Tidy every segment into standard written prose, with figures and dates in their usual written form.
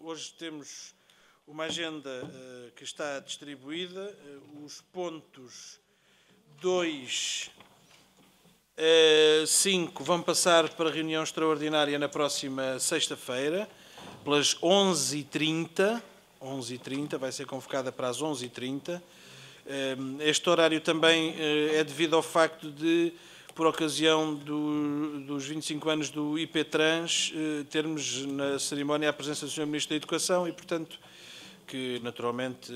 Hoje temos uma agenda que está distribuída. Os pontos 2 a 5 vão passar para a reunião extraordinária na próxima sexta-feira, pelas 11h30. 11h30, vai ser convocada para as 11h30. Este horário também é devido ao facto de, por ocasião dos 25 anos do IP-Trans, termos na cerimónia a presença do Sr. Ministro da Educação e, portanto, que naturalmente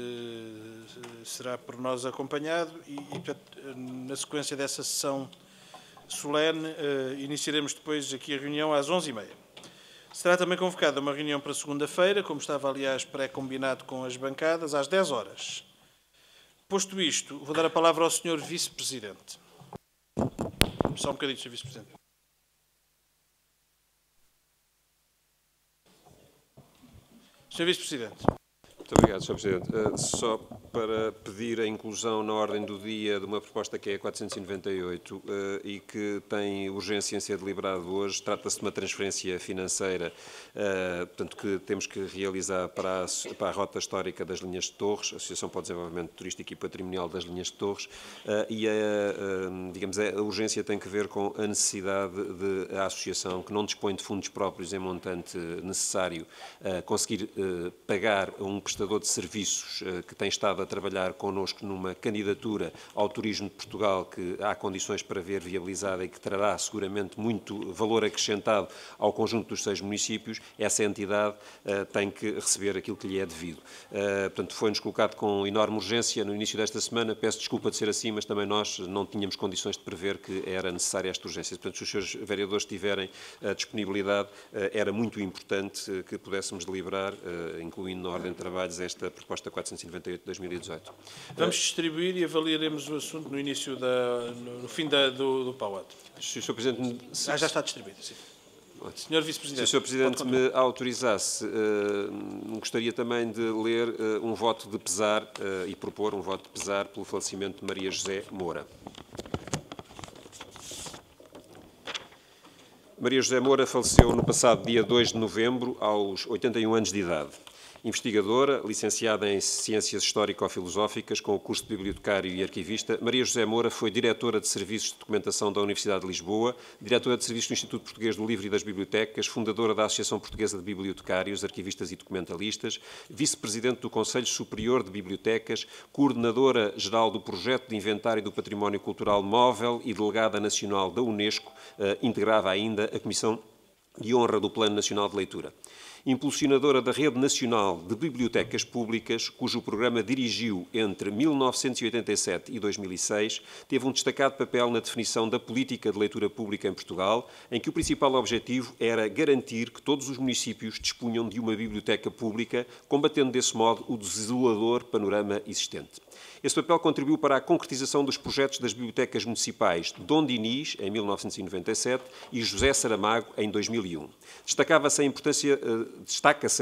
será por nós acompanhado e portanto, na sequência dessa sessão solene, iniciaremos depois aqui a reunião às 11h30. Será também convocada uma reunião para segunda-feira, como estava, aliás, pré-combinado com as bancadas, às 10 horas. Posto isto, vou dar a palavra ao Sr. Vice-Presidente. Só um bocadinho, Sr. Vice-Presidente. Sr. Vice-Presidente. Muito obrigado, Sr. Presidente. Só para pedir a inclusão na ordem do dia de uma proposta que é a 498 e que tem urgência em ser deliberado hoje. Trata-se de uma transferência financeira, portanto, que temos que realizar para a rota histórica das linhas de Torres, Associação para o Desenvolvimento Turístico e Patrimonial das Linhas de Torres, e a urgência tem que ver com a necessidade de a Associação, que não dispõe de fundos próprios em montante necessário, conseguir pagar a um prestador de serviços que tem estado a trabalhar connosco numa candidatura ao turismo de Portugal que há condições para ver viabilizada e que trará seguramente muito valor acrescentado ao conjunto dos 6 municípios. Essa entidade tem que receber aquilo que lhe é devido. Portanto, foi-nos colocado com enorme urgência no início desta semana. Peço desculpa de ser assim, mas também nós não tínhamos condições de prever que era necessária esta urgência. Portanto, se os senhores vereadores tiverem disponibilidade, era muito importante que pudéssemos deliberar, incluindo na ordem de trabalhos, esta proposta 498 de 2018. Vamos distribuir e avaliaremos o assunto no início, no fim do PAUAT. Se o Sr. Presidente... já está distribuído, sim. Sr. Vice-Presidente. Se o Sr. Presidente me autorizasse, gostaria também de ler um voto de pesar e propor um voto de pesar pelo falecimento de Maria José Moura. Maria José Moura faleceu no passado dia 2 de novembro, aos 81 anos de idade. Investigadora, licenciada em Ciências Histórico-Filosóficas, com o curso de Bibliotecário e Arquivista, Maria José Moura foi diretora de Serviços de Documentação da Universidade de Lisboa, diretora de Serviços do Instituto Português do Livro e das Bibliotecas, fundadora da Associação Portuguesa de Bibliotecários, Arquivistas e Documentalistas, vice-presidente do Conselho Superior de Bibliotecas, coordenadora-geral do Projeto de Inventário do Património Cultural Móvel e delegada nacional da Unesco, integrava ainda a Comissão de Honra do Plano Nacional de Leitura. Impulsionadora da Rede Nacional de Bibliotecas Públicas, cujo programa dirigiu entre 1987 e 2006, teve um destacado papel na definição da política de leitura pública em Portugal, em que o principal objetivo era garantir que todos os municípios dispunham de uma biblioteca pública, combatendo desse modo o desolador panorama existente. Esse papel contribuiu para a concretização dos projetos das bibliotecas municipais Dom Dinis, em 1997, e José Saramago, em 2001. Destaca-se a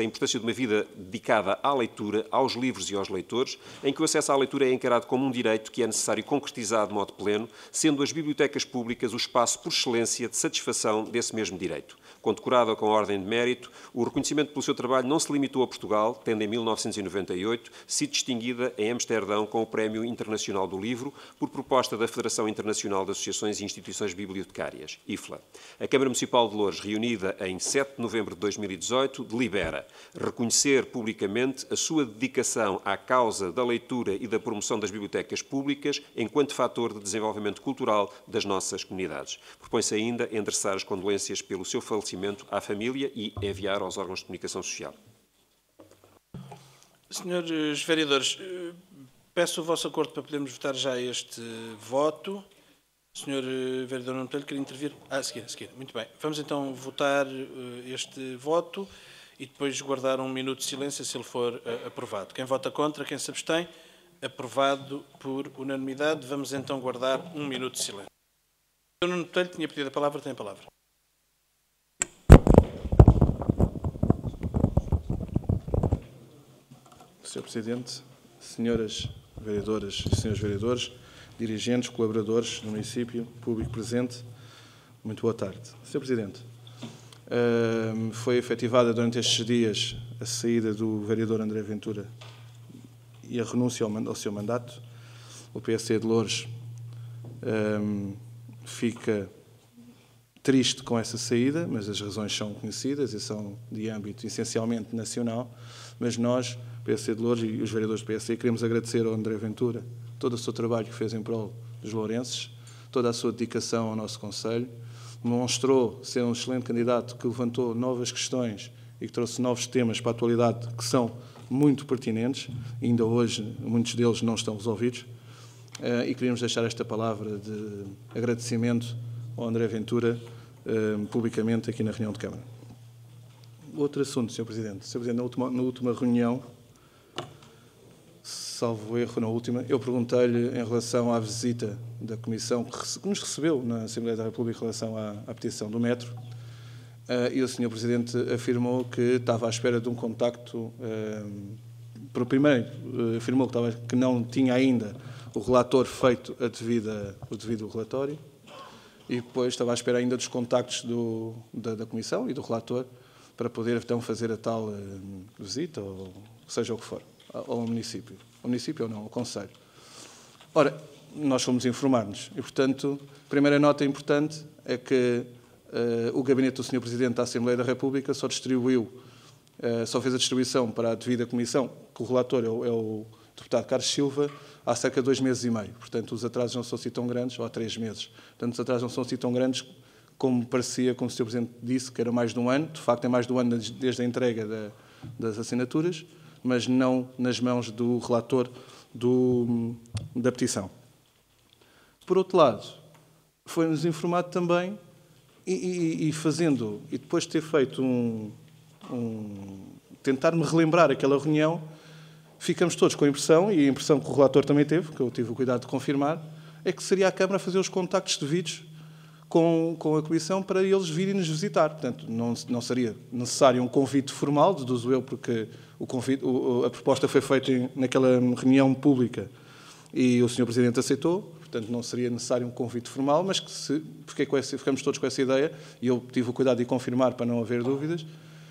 importância de uma vida dedicada à leitura, aos livros e aos leitores, em que o acesso à leitura é encarado como um direito que é necessário concretizar de modo pleno, sendo as bibliotecas públicas o espaço por excelência de satisfação desse mesmo direito. Condecorada com a Ordem de Mérito, o reconhecimento pelo seu trabalho não se limitou a Portugal, tendo em 1998 sido distinguida em Amsterdão com o Prémio Internacional do Livro, por proposta da Federação Internacional de Associações e Instituições Bibliotecárias, IFLA. A Câmara Municipal de Loures, reunida em 7 de novembro de 2018, delibera reconhecer publicamente a sua dedicação à causa da leitura e da promoção das bibliotecas públicas enquanto fator de desenvolvimento cultural das nossas comunidades. Propõe-se ainda endereçar as condolências pelo seu falecimento à família e enviar aos órgãos de comunicação social. Senhores vereadores, peço o vosso acordo para podermos votar já este voto. O senhor vereador Nuno Botelho quer intervir? A seguir. Muito bem. Vamos então votar este voto e depois guardar um minuto de silêncio se ele for aprovado. Quem vota contra, quem se abstém, aprovado por unanimidade. Vamos então guardar um minuto de silêncio. O senhor Nuno Botelho tinha pedido a palavra, tem a palavra. Sr. Presidente, senhoras vereadoras e senhores vereadores, dirigentes, colaboradores do município, público presente, muito boa tarde. Sr. Presidente, Foi efetivada durante estes dias a saída do vereador André Ventura e a renúncia ao seu mandato. O PSD de Loures fica triste com essa saída, mas as razões são conhecidas e são de âmbito essencialmente nacional. Mas nós, PSD de Loures e os vereadores do PSD, queremos agradecer ao André Ventura todo o seu trabalho que fez em prol dos lourenses, toda a sua dedicação ao nosso concelho. Demonstrou ser um excelente candidato que levantou novas questões e que trouxe novos temas para a atualidade que são muito pertinentes. Ainda hoje, muitos deles não estão resolvidos. E queríamos deixar esta palavra de agradecimento ao André Ventura publicamente aqui na reunião de Câmara. Outro assunto, Sr. Presidente. Sr. Presidente, na última reunião, salvo erro, na última, eu perguntei-lhe em relação à visita da Comissão que nos recebeu na Assembleia da República em relação à petição do metro, e o Sr. Presidente afirmou que estava à espera de um contacto. Primeiro, afirmou que não tinha ainda o relator feito o devido relatório, e depois estava à espera ainda dos contactos da Comissão e do relator para poder então fazer a tal visita, ou seja o que for, ao município. Ao município ou não, ao Conselho. Ora, nós fomos informar-nos e, portanto, a primeira nota importante é que o gabinete do Sr. Presidente da Assembleia da República só fez a distribuição para a devida comissão, que o relator é o deputado Carlos Silva, há cerca de 2 meses e meio. Portanto, os atrasos não são assim tão grandes, ou há 3 meses. Portanto, os atrasos não são assim tão grandes como parecia, como o Sr. Presidente disse, que era mais de um ano. De facto, é mais de um ano desde a entrega das assinaturas, mas não nas mãos do relator da petição. Por outro lado, foi-nos informado também, e depois de ter feito tentar-me relembrar aquela reunião, ficamos todos com a impressão, e a impressão que o relator também teve, que eu tive o cuidado de confirmar, é que seria a Câmara fazer os contactos devidos com a Comissão para eles virem nos visitar. Portanto, não seria necessário um convite formal, deduzo eu, porque a proposta foi feita naquela reunião pública e o Sr. Presidente aceitou. Portanto, não seria necessário um convite formal, mas ficamos todos com essa ideia, e eu tive o cuidado de confirmar para não haver dúvidas,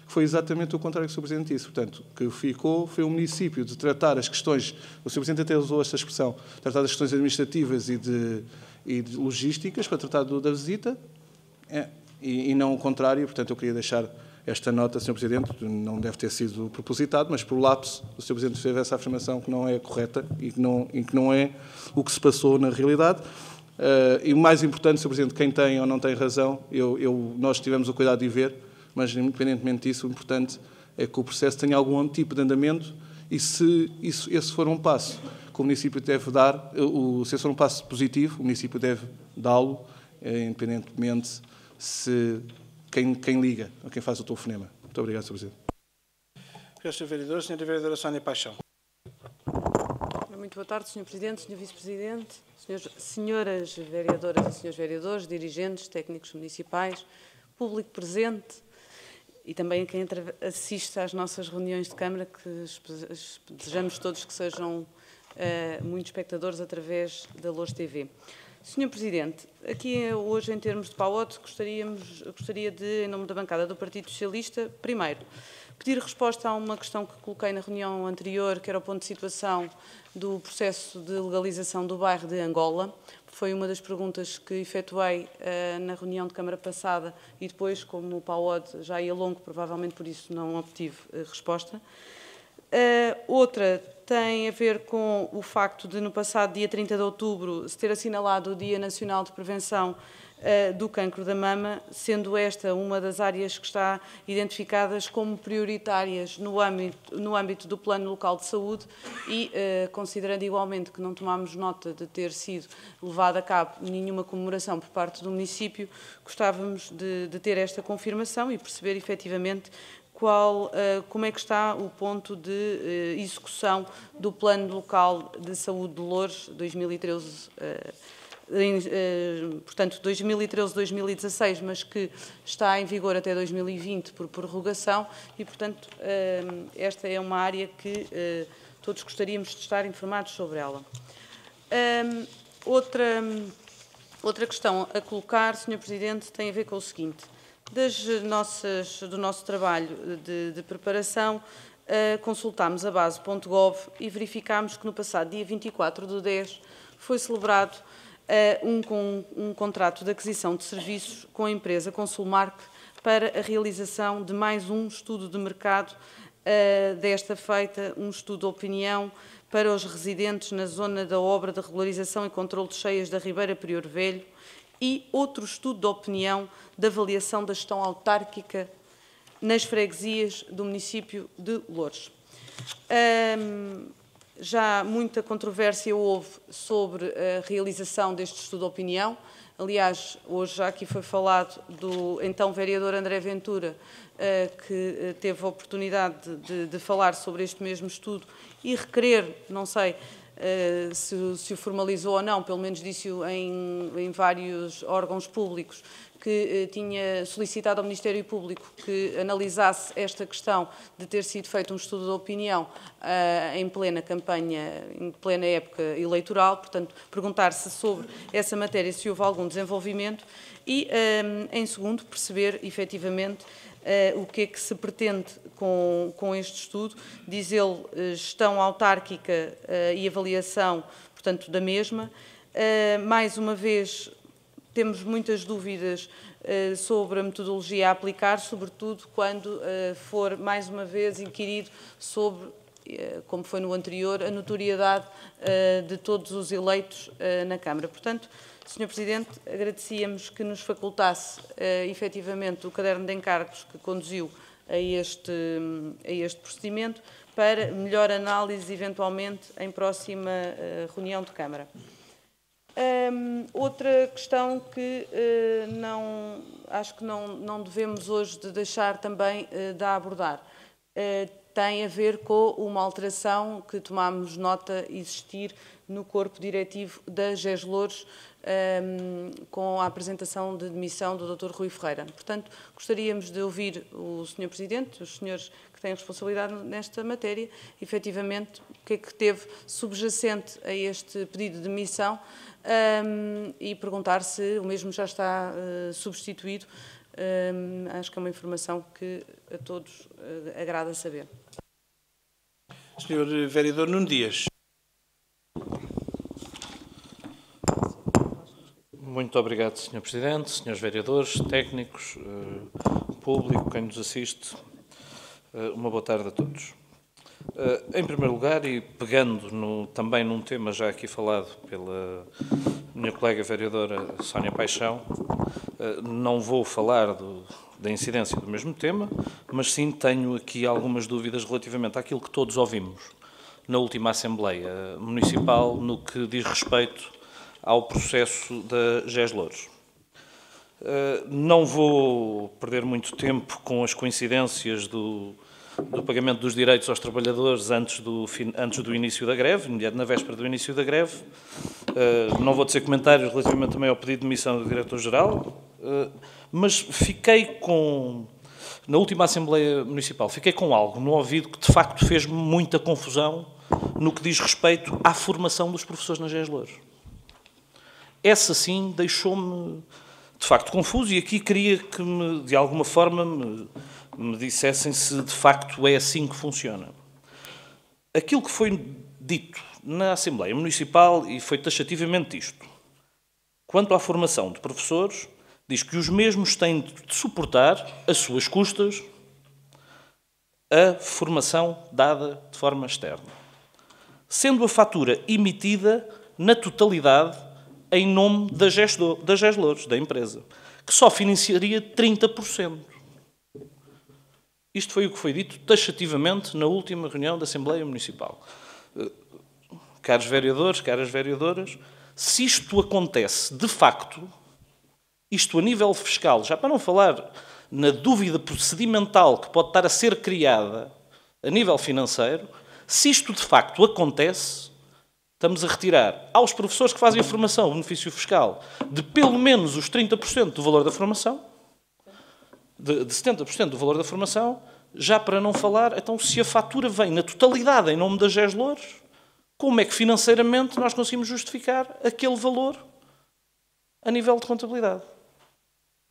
foi exatamente o contrário que o Sr. Presidente disse. Portanto, o que foi o município de tratar as questões, o Sr. Presidente até usou esta expressão, tratar das questões administrativas e de logísticas para tratar da visita, e não o contrário. Portanto, eu queria deixar esta nota, Sr. Presidente, não deve ter sido propositado, mas por lapso o Sr. Presidente fez essa afirmação que não é correta e que não é o que se passou na realidade. E o mais importante, Sr. Presidente, quem tem ou não tem razão, nós tivemos o cuidado de ver, mas independentemente disso, o importante é que o processo tenha algum tipo de andamento, e se esse for um passo que o município deve dar, se esse for um passo positivo, o município deve dá-lo, independentemente se quem liga, ou quem faz o telefonema. Muito obrigado, Sr. Presidente. Obrigado, Sr. Vereador. Sra. Vereadora Sónia Paixão. Muito boa tarde, Sr. Presidente, Sr. Vice-Presidente, senhoras vereadoras e senhores vereadores, dirigentes, técnicos municipais, público presente e também quem assiste às nossas reuniões de Câmara, que desejamos todos que sejam muitos espectadores através da Loures TV. Sr. Presidente, aqui hoje, em termos de PAOT, gostaria de, em nome da bancada do Partido Socialista, primeiro, pedir resposta a uma questão que coloquei na reunião anterior, que era o ponto de situação do processo de legalização do bairro de Angola. Foi uma das perguntas que efetuei na reunião de Câmara passada, e depois, como o PAOD já ia longo, provavelmente por isso não obtive resposta. Outra tem a ver com o facto de, no passado dia 30 de outubro, se ter assinalado o Dia Nacional de Prevenção do Cancro da Mama, sendo esta uma das áreas que está identificadas como prioritárias no âmbito do Plano Local de Saúde, e considerando igualmente que não tomámos nota de ter sido levada a cabo nenhuma comemoração por parte do município, gostávamos de ter esta confirmação e perceber efetivamente como é que está o ponto de execução do Plano Local de Saúde de Loures 2013, portanto 2013-2016, mas que está em vigor até 2020 por prorrogação, e portanto esta é uma área que todos gostaríamos de estar informados sobre ela. Outra questão a colocar, Sr. Presidente, tem a ver com o seguinte. do nosso trabalho de preparação, consultámos a base.gov e verificámos que no passado dia 24/10 foi celebrado um contrato de aquisição de serviços com a empresa Consulmark para a realização de mais um estudo de mercado, desta feita um estudo de opinião para os residentes na zona da obra de regularização e controle de cheias da Ribeira Prior Velho e outro estudo de opinião de avaliação da gestão autárquica nas freguesias do município de Loures. Já muita controvérsia houve sobre a realização deste estudo de opinião. Aliás, hoje já aqui foi falado do então vereador André Ventura, que teve a oportunidade de falar sobre este mesmo estudo e requerer, não sei se o formalizou ou não, pelo menos disse-o em vários órgãos públicos, que tinha solicitado ao Ministério Público que analisasse esta questão de ter sido feito um estudo de opinião em plena campanha, em plena época eleitoral, portanto, perguntar-se sobre essa matéria, se houve algum desenvolvimento e, em segundo, perceber, efetivamente, o que é que se pretende com este estudo, diz ele gestão autárquica e avaliação, portanto, da mesma. Mais uma vez, temos muitas dúvidas sobre a metodologia a aplicar, sobretudo quando for, mais uma vez, inquirido sobre, como foi no anterior, a notoriedade de todos os eleitos na Câmara. Portanto, Sr. Presidente, agradecíamos que nos facultasse, efetivamente, o caderno de encargos que conduziu a este procedimento para melhor análise, eventualmente, em próxima reunião de Câmara. Outra questão que acho que não devemos hoje deixar também de abordar tem a ver com uma alteração que tomámos nota existir no corpo diretivo da GES Loures, com a apresentação de demissão do Dr. Rui Ferreira. Portanto, gostaríamos de ouvir o Sr. Presidente, os senhores que têm responsabilidade nesta matéria, efetivamente, o que é que teve subjacente a este pedido de demissão e perguntar se o mesmo já está substituído. Acho que é uma informação que a todos agrada saber. Sr. Vereador Nuno Dias. Muito obrigado, Sr. Presidente, Srs. Vereadores, técnicos, público, quem nos assiste. Uma boa tarde a todos. Em primeiro lugar, e pegando também num tema já aqui falado pela minha colega vereadora Sónia Paixão, não vou falar da incidência do mesmo tema, mas sim tenho aqui algumas dúvidas relativamente àquilo que todos ouvimos na última Assembleia Municipal no que diz respeito ao processo da GES Loures. Não vou perder muito tempo com as coincidências do pagamento dos direitos aos trabalhadores antes do início da greve, na véspera do início da greve. Não vou dizer comentários relativamente também ao pedido de demissão do Diretor-Geral, mas fiquei na última Assembleia Municipal, fiquei com algo no ouvido que de facto fez muita confusão no que diz respeito à formação dos professores na GES Loures. Essa sim deixou-me de facto confuso e aqui queria que de alguma forma me dissessem se de facto é assim que funciona. Aquilo que foi dito na Assembleia Municipal, e foi taxativamente isto, quanto à formação de professores, diz que os mesmos têm de suportar, às suas custas, a formação dada de forma externa, sendo a fatura emitida na totalidade em nome da GES Loures, da empresa, que só financiaria 30%. Isto foi o que foi dito taxativamente na última reunião da Assembleia Municipal. Caros vereadores, caras vereadoras, se isto acontece de facto, isto a nível fiscal, já para não falar na dúvida procedimental que pode estar a ser criada a nível financeiro, se isto de facto acontece, estamos a retirar aos professores que fazem a formação o benefício fiscal de pelo menos os 30% do valor da formação, de 70% do valor da formação, já para não falar, então se a fatura vem na totalidade em nome da GES Loures, como é que financeiramente nós conseguimos justificar aquele valor a nível de contabilidade?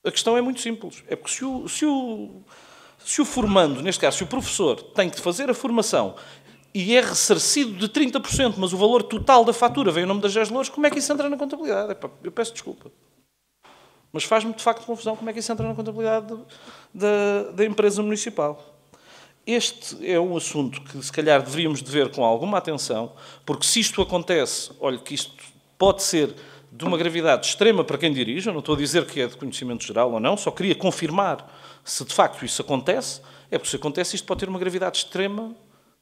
A questão é muito simples. É porque se o formando, neste caso, se o professor tem que fazer a formação e é ressarcido de 30%, mas o valor total da fatura vem em nome das GES-Louros, como é que isso entra na contabilidade? Eu peço desculpa. Mas faz-me, de facto, confusão como é que isso entra na contabilidade da empresa municipal. Este é um assunto que, se calhar, deveríamos de ver com alguma atenção, porque se isto acontece, olha que isto pode ser de uma gravidade extrema para quem dirige, eu não estou a dizer que é de conhecimento geral ou não, só queria confirmar se de facto isso acontece, é porque se acontece isto pode ter uma gravidade extrema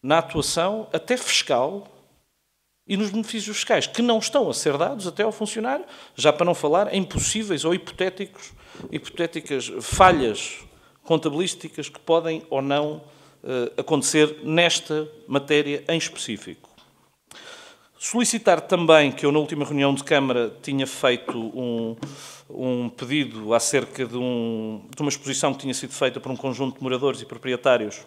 na atuação, até fiscal, e nos benefícios fiscais, que não estão a ser dados até ao funcionário, já para não falar em possíveis ou hipotéticas falhas contabilísticas que podem ou não acontecer nesta matéria em específico. Solicitar também que eu, na última reunião de Câmara, tinha feito um pedido acerca de uma exposição que tinha sido feita por um conjunto de moradores e proprietários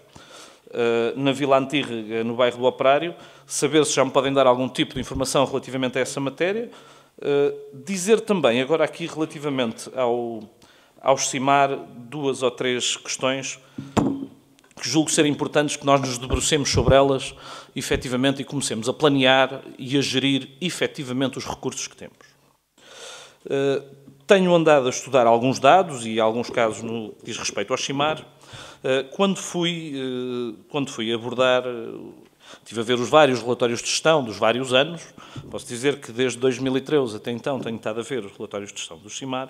na Vila Antiga, no bairro do Operário, saber se já me podem dar algum tipo de informação relativamente a essa matéria. Dizer também, agora aqui relativamente ao CIMAR, 2 ou 3 questões que julgo ser importantes que nós nos debrucemos sobre elas, efetivamente, e comecemos a planear e a gerir, efetivamente, os recursos que temos. Tenho andado a estudar alguns dados e alguns casos no que diz respeito ao CIMAR. Quando fui abordar, estive a ver os vários relatórios de gestão dos vários anos. Posso dizer que desde 2013 até então tenho estado a ver os relatórios de gestão do CIMAR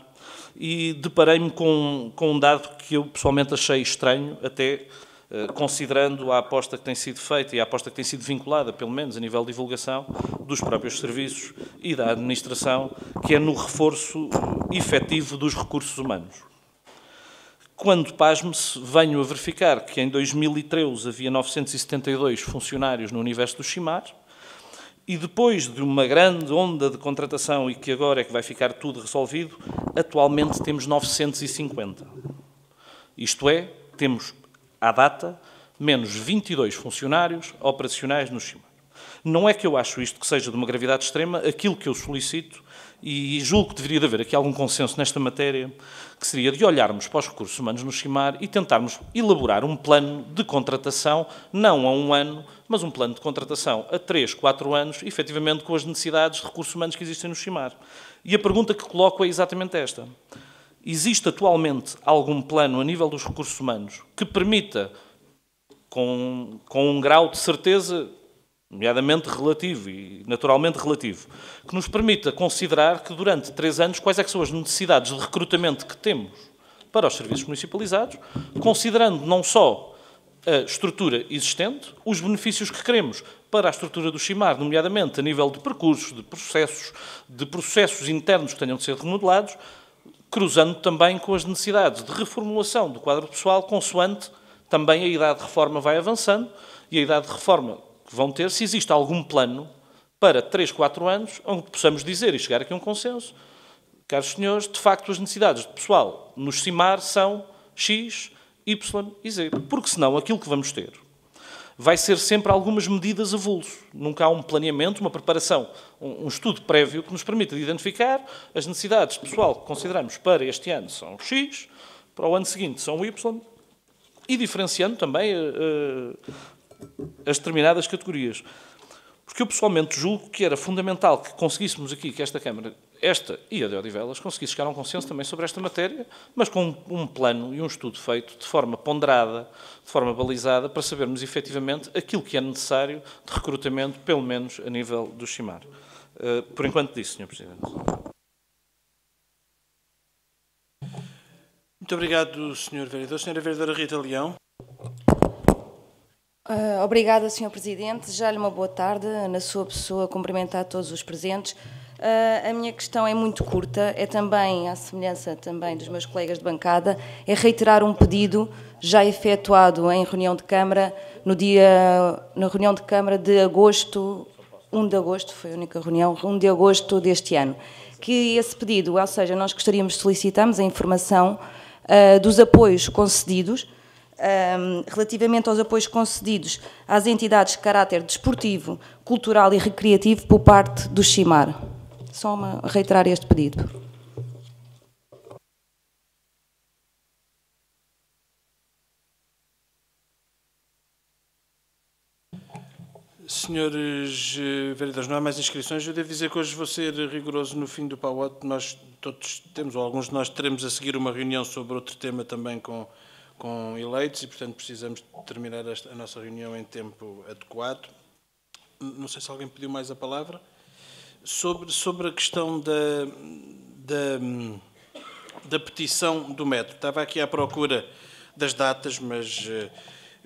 e deparei-me com um dado que eu pessoalmente achei estranho, até considerando a aposta que tem sido feita e a aposta que tem sido vinculada, pelo menos a nível de divulgação, dos próprios serviços e da administração, que é no reforço efetivo dos recursos humanos. Quando, pasme-se, venho a verificar que em 2013 havia 972 funcionários no universo do CIMAR e depois de uma grande onda de contratação e que agora é que vai ficar tudo resolvido, atualmente temos 950. Isto é, temos, à data, menos 22 funcionários operacionais no CIMAR. Não é que eu acho isto que seja de uma gravidade extrema, aquilo que eu solicito, e julgo que deveria haver aqui algum consenso nesta matéria, que seria de olharmos para os recursos humanos no CIMAR e tentarmos elaborar um plano de contratação, não a 1 ano, mas um plano de contratação a 3, 4 anos, efetivamente com as necessidades de recursos humanos que existem no CIMAR. E a pergunta que coloco é exatamente esta. Existe atualmente algum plano a nível dos recursos humanos que permita, com um grau de certeza, nomeadamente relativo e naturalmente relativo, que nos permita considerar que durante 3 anos quais é que são as necessidades de recrutamento que temos para os serviços municipalizados, considerando não só a estrutura existente, os benefícios que queremos para a estrutura do CIMAR, nomeadamente a nível de percursos, de processos internos que tenham de ser remodelados, cruzando também com as necessidades de reformulação do quadro pessoal, consoante também a idade de reforma vai avançando e a idade de reforma que vão ter, se existe algum plano para 3, 4 anos, onde possamos dizer e chegar aqui a um consenso, caros senhores, de facto as necessidades de pessoal nos CIMAR são X, Y e Z, porque senão aquilo que vamos ter vai ser sempre algumas medidas avulso. Nunca há um planeamento, uma preparação, um estudo prévio que nos permita identificar as necessidades de pessoal que consideramos para este ano são X, para o ano seguinte são Y, e diferenciando também as determinadas categorias. Porque eu pessoalmente julgo que era fundamental que conseguíssemos aqui, que esta Câmara, esta e a de Odivelas, conseguisse chegar a um consenso também sobre esta matéria, mas com um plano e um estudo feito de forma ponderada, de forma balizada, para sabermos efetivamente aquilo que é necessário de recrutamento, pelo menos a nível do CIMAR. Por enquanto disso, Sr. Presidente. Muito obrigado, Sr. Vereador. Sra. Vereadora Rita Leão. Obrigada, Sr. Presidente. Já-lhe uma boa tarde. Na sua pessoa, cumprimentar todos os presentes. A minha questão é muito curta, é também, à semelhança também dos meus colegas de bancada, é reiterar um pedido já efetuado em reunião de Câmara, na reunião de Câmara de agosto, 1 de agosto, foi a única reunião, 1 de agosto deste ano. Que esse pedido, ou seja, nós gostaríamos de solicitarmos a informação dos apoios concedidos, relativamente aos apoios concedidos às entidades de caráter desportivo, cultural e recreativo por parte do CIMAR. Só reiterar este pedido. Senhores vereadores, não há mais inscrições. Eu devo dizer que hoje vou ser rigoroso no fim do PAUOT. Nós todos temos, ou alguns de nós teremos a seguir uma reunião sobre outro tema também com eleitos e, portanto, precisamos terminar a nossa reunião em tempo adequado. Não sei se alguém pediu mais a palavra. Sobre a questão da petição do metro. Estava aqui à procura das datas, mas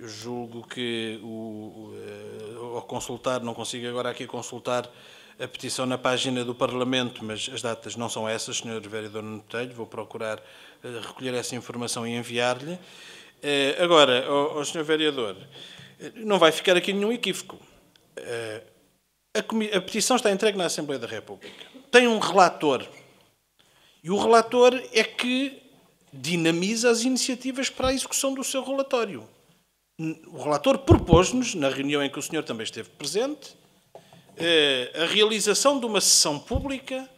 eu julgo que ao consultar, não consigo agora aqui consultar a petição na página do Parlamento, mas as datas não são essas, Sr. Vereador Nuno Botelho, vou procurar recolher essa informação e enviar-lhe. Agora, ao Sr. Vereador, não vai ficar aqui nenhum equívoco. A petição está entregue na Assembleia da República. Tem um relator. E o relator é que dinamiza as iniciativas para a execução do seu relatório. O relator propôs-nos, na reunião em que o senhor também esteve presente, a realização de uma sessão pública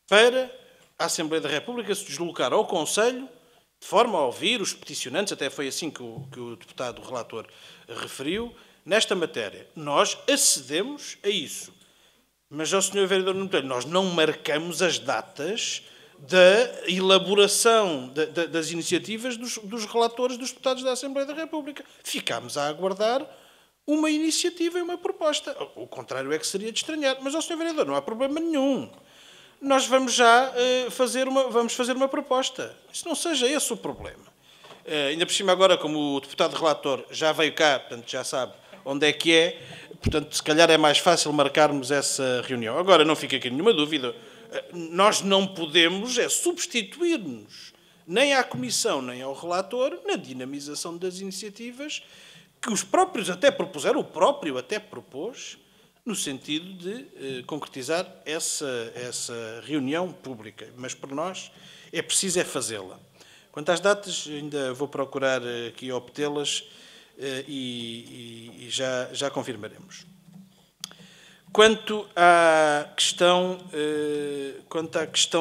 para a Assembleia da República se deslocar ao Conselho, de forma a ouvir os peticionantes, até foi assim que o deputado relator referiu, nesta matéria. Nós acedemos a isso. Mas, ao Sr. Vereador Nuno Botelho, nós não marcamos as datas da elaboração das iniciativas dos relatores dos deputados da Assembleia da República. Ficámos a aguardar uma iniciativa e uma proposta. O contrário é que seria de estranhar. Mas, ao Sr. Vereador, não há problema nenhum. Nós vamos já fazer uma proposta. Se não seja esse o problema. Ainda por cima agora, como o deputado relator já veio cá, portanto já sabe onde é que é, portanto se calhar é mais fácil marcarmos essa reunião. Agora não fica aqui nenhuma dúvida, nós não podemos substituir-nos nem à Comissão nem ao relator na dinamização das iniciativas que os próprios até propuseram, o próprio até propôs, no sentido de concretizar essa reunião pública. Mas para nós é preciso fazê-la. Quanto às datas, ainda vou procurar aqui obtê-las e já confirmaremos. Quanto à questão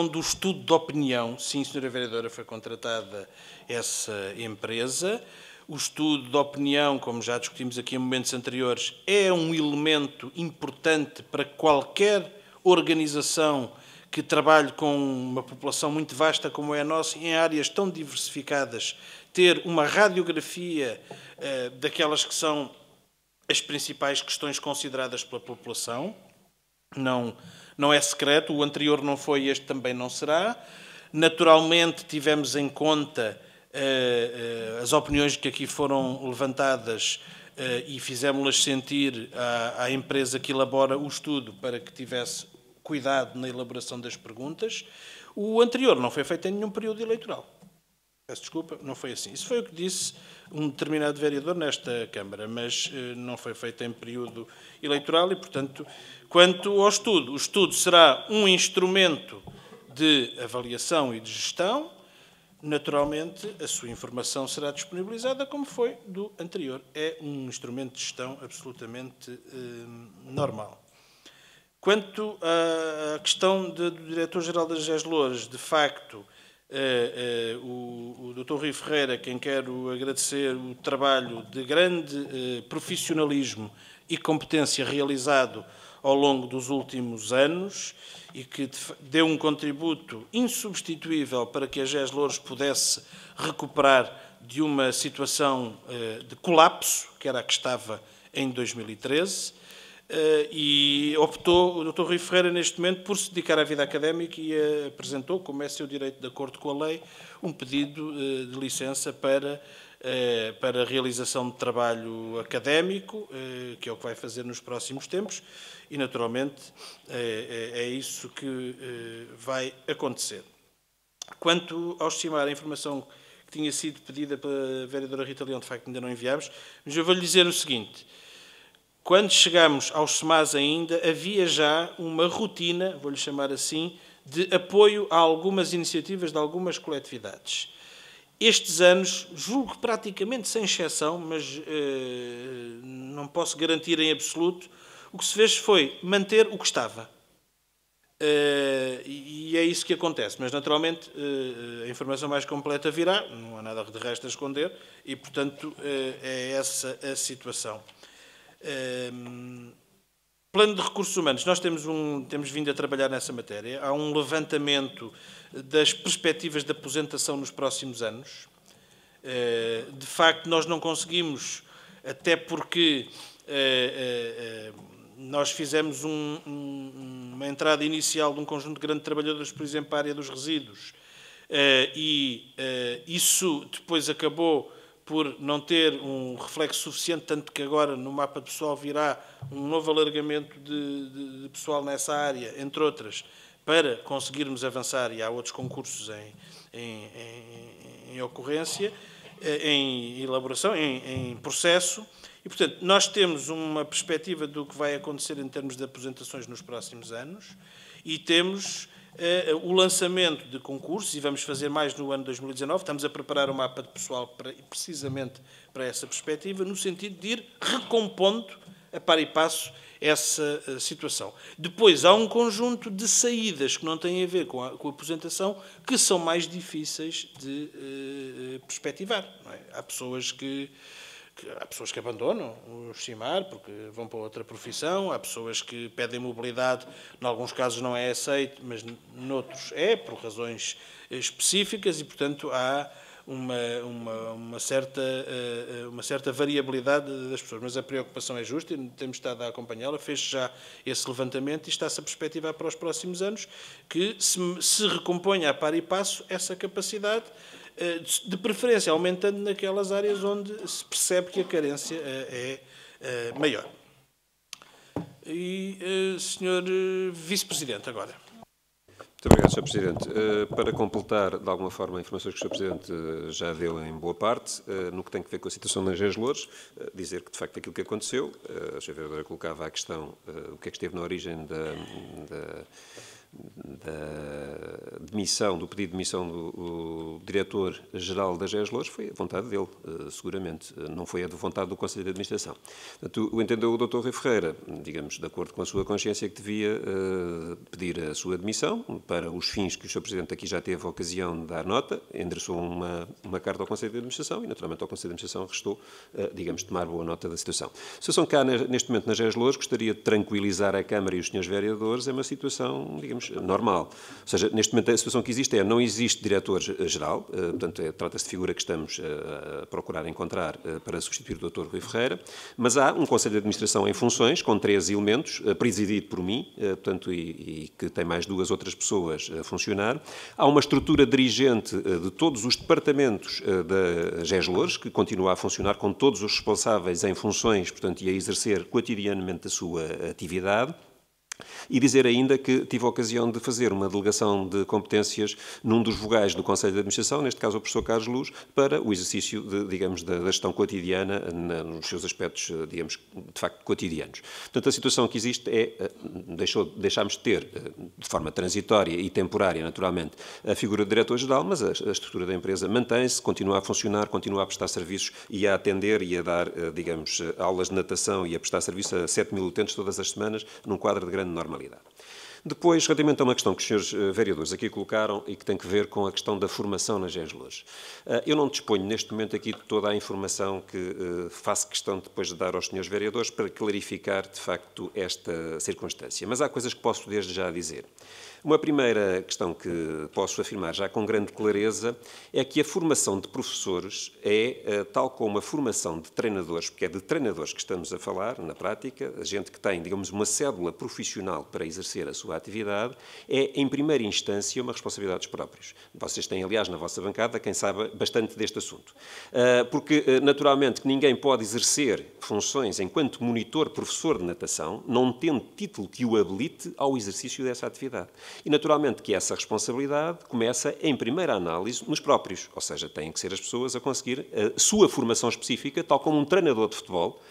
do estudo de opinião, sim, Sra. Vereadora, foi contratada essa empresa. O estudo de opinião, como já discutimos aqui em momentos anteriores, é um elemento importante para qualquer organização que trabalhe com uma população muito vasta como é a nossa, em áreas tão diversificadas, ter uma radiografia daquelas que são as principais questões consideradas pela população. Não é secreto, o anterior não foi, este também não será. Naturalmente, tivemos em conta as opiniões que aqui foram levantadas e fizemos-las sentir à empresa que elabora o estudo para que tivesse cuidado na elaboração das perguntas. O anterior não foi feito em nenhum período eleitoral. Peço desculpa, não foi assim. Isso foi o que disse um determinado vereador nesta Câmara, mas não foi feito em período eleitoral e, portanto, quanto ao estudo, o estudo será um instrumento de avaliação e de gestão. Naturalmente, a sua informação será disponibilizada como foi do anterior. É um instrumento de gestão absolutamente normal. Quanto à questão do Diretor-Geral das GES-Louros, de facto, o Dr. Rui Ferreira, quem quero agradecer o trabalho de grande profissionalismo e competência realizado ao longo dos últimos anos e que deu um contributo insubstituível para que a GES-Louros pudesse recuperar de uma situação de colapso, que era a que estava em 2013, e optou o Dr. Rui Ferreira, neste momento, por se dedicar à vida académica e apresentou, como é seu direito de acordo com a lei, um pedido de licença para a realização de trabalho académico, que é o que vai fazer nos próximos tempos, e, naturalmente, é isso que vai acontecer. Quanto ao estimar a informação que tinha sido pedida pela vereadora Rita Leão, de facto ainda não enviámos, mas eu vou-lhe dizer o seguinte: quando chegamos aos SEMAS ainda, havia já uma rotina, vou-lhe chamar assim, de apoio a algumas iniciativas de algumas coletividades. Estes anos, julgo praticamente sem exceção, mas não posso garantir em absoluto, o que se fez foi manter o que estava. E é isso que acontece. Mas, naturalmente, a informação mais completa virá, não há nada de resto a esconder, e, portanto, é essa a situação. Plano de recursos humanos. Nós temos vindo a trabalhar nessa matéria. Há um levantamento das perspectivas de aposentação nos próximos anos. De facto, nós não conseguimos, até porque nós fizemos uma entrada inicial de um conjunto de grandes trabalhadores, por exemplo, a área dos resíduos, e isso depois acabou por não ter um reflexo suficiente, tanto que agora no mapa de pessoal virá um novo alargamento de pessoal nessa área, entre outras, para conseguirmos avançar, e há outros concursos em ocorrência, em elaboração, em processo, e, portanto, nós temos uma perspectiva do que vai acontecer em termos de aposentações nos próximos anos, e temos o lançamento de concursos, e vamos fazer mais no ano 2019, estamos a preparar um mapa de pessoal precisamente para essa perspectiva, no sentido de ir recompondo a par e passo essa situação. Depois, há um conjunto de saídas que não têm a ver com a aposentação, que são mais difíceis de perspectivar. Não é? Há pessoas que abandonam o CIMAR porque vão para outra profissão, há pessoas que pedem mobilidade, em alguns casos não é aceito, mas noutros é, por razões específicas, e, portanto, há uma certa variabilidade das pessoas. Mas a preocupação é justa e temos estado a acompanhá-la, fez já esse levantamento e está-se a perspectivar para os próximos anos que se recomponha a par e passo essa capacidade, de preferência aumentando naquelas áreas onde se percebe que a carência é maior. E, Sr. Vice-Presidente, agora. Muito obrigado, Sr. Presidente. Para completar, de alguma forma, informações que o Sr. Presidente já deu em boa parte, no que tem a ver com a situação das Engenhas Louros, dizer que, de facto, aquilo que aconteceu, a Sra. Vereadora colocava a questão, o que é que esteve na origem da demissão, do pedido de demissão do diretor-geral das Engenhas Louros, foi a vontade dele, seguramente, não foi a vontade do Conselho de Administração. Portanto, o entendeu o Dr. Rui Ferreira, digamos, de acordo com a sua consciência, que devia pedir a sua demissão, para os fins que o Sr. Presidente aqui já teve a ocasião de dar nota, endereçou uma carta ao Conselho de Administração e, naturalmente, ao Conselho de Administração restou, digamos, tomar boa nota da situação. A situação cá, neste momento, nas Engenhas Louros, gostaria de tranquilizar a Câmara e os senhores vereadores, é uma situação, digamos, normal. Ou seja, neste momento a situação que existe não existe diretor-geral, portanto, trata-se de figura que estamos a procurar encontrar para substituir o Dr. Rui Ferreira, mas há um Conselho de Administração em funções, com 3 elementos, presidido por mim, portanto, e que tem mais 2 outras pessoas a funcionar. Há uma estrutura dirigente de todos os departamentos da Engenhas Louros, que continua a funcionar com todos os responsáveis em funções, portanto, e a exercer cotidianamente a sua atividade. E dizer ainda que tive a ocasião de fazer uma delegação de competências num dos vogais do Conselho de Administração, neste caso o professor Carlos Luz, para o exercício, digamos, da gestão cotidiana nos seus aspectos, digamos, de facto, cotidianos. Portanto, a situação que existe é, deixámos de ter, de forma transitória e temporária, naturalmente, a figura de diretor-geral, mas a estrutura da empresa mantém-se, continua a funcionar, continua a prestar serviços e a atender e a dar, digamos, aulas de natação e a prestar serviço a 7.000 utentes todas as semanas, num quadro de grande normalidade. Depois, relativamente a uma questão que os senhores vereadores aqui colocaram e que tem que ver com a questão da formação nas Engenhas Louros. Eu não disponho neste momento aqui de toda a informação que faço questão depois de dar aos senhores vereadores para clarificar de facto esta circunstância, mas há coisas que posso desde já dizer. Uma primeira questão que posso afirmar já com grande clareza é que a formação de professores é, tal como a formação de treinadores, porque é de treinadores que estamos a falar, na prática, a gente que tem, digamos, uma cédula profissional para exercer a sua atividade, é, em primeira instância, uma responsabilidade dos próprios. Vocês têm, aliás, na vossa bancada, quem sabe bastante deste assunto. Porque, naturalmente, que ninguém pode exercer funções enquanto monitor, professor de natação, não tendo título que o habilite ao exercício dessa atividade. E, naturalmente, que essa responsabilidade começa, em primeira análise, nos próprios. Ou seja, têm que ser as pessoas a conseguir a sua formação específica, tal como um treinador de futebol